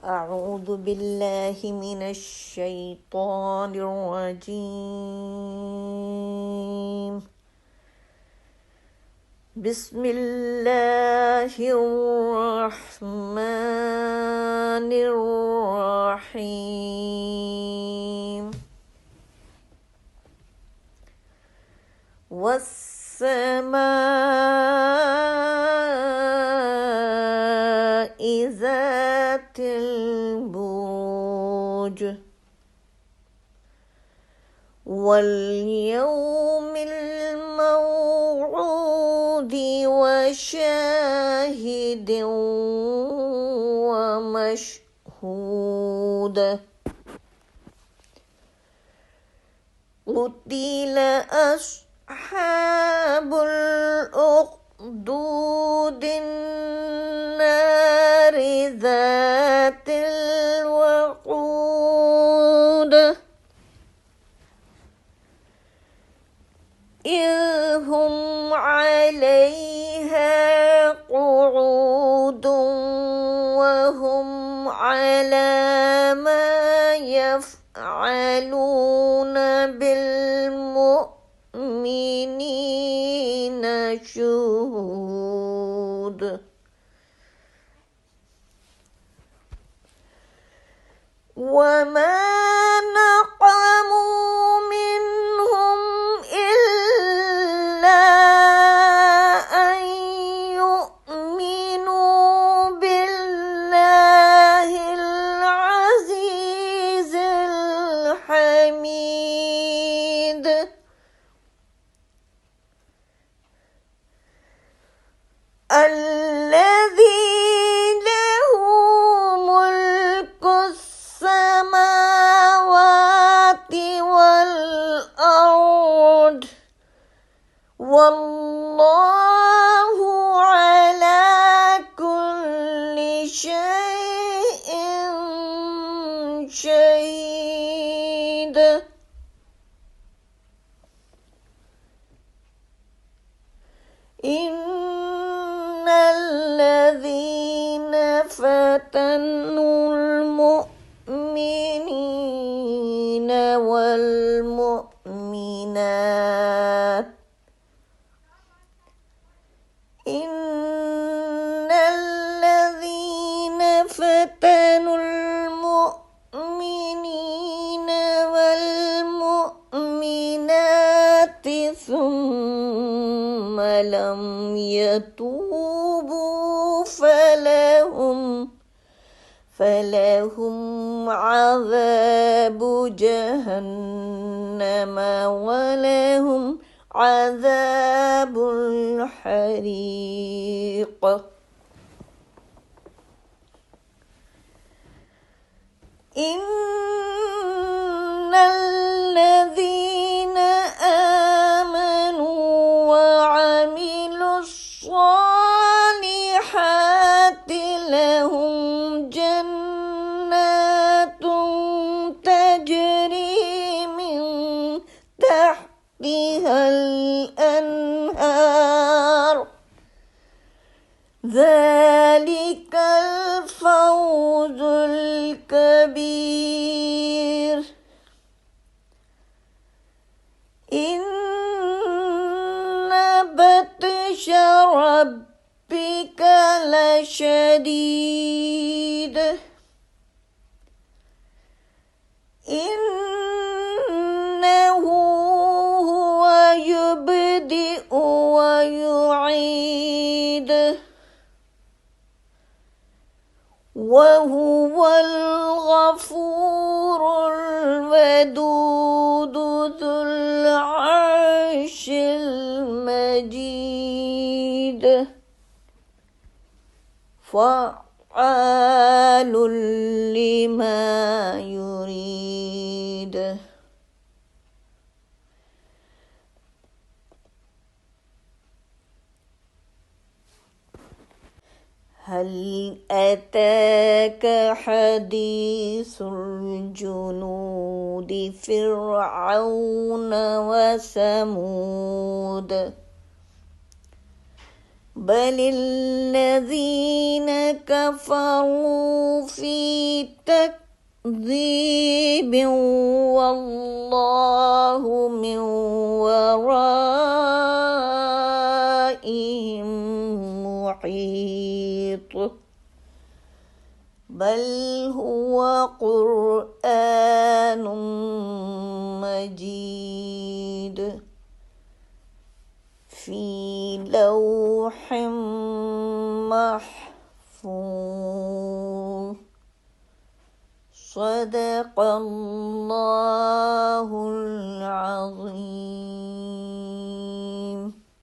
أعوذ بالله من الشيطان الرجيم. بسم الله الرحمن الرحيم. والسماء ذات البروج واليوم الموعود وشاهد ومشهود. قتل أصحاب الأخدود النار ذات الوقود إذ هم عليها قعود وهم على ما يفعلون بالمؤمنين شهود. وما نقموا منهم إلا أن يؤمنوا بالله العزيز الحميد الذي له ملك السماوات والأرض والله على كل شيء شهيد. إن الذين فتنوا المؤمنين والمؤمنات ثم لم يتوبوا فلهم عذاب جهنم ولهم عذاب الحريق. إن الذين آمنوا وعملوا الصالحات لهم جنات تجري من تحتها الأنهار ذلك الفوز الكبير. إن بطش ربك لشديد إنه هو يبدئ ويعيد وهو الغفور الودود ذو العرش المجيد فعال لما يريد. هل أتاك حديث الجنود فرعون وثمود بل الذين كفروا في تكذيب والله من ورائهم محيط بل هو قرآن مجيد في لوح محفوظ صدق الله العظيم.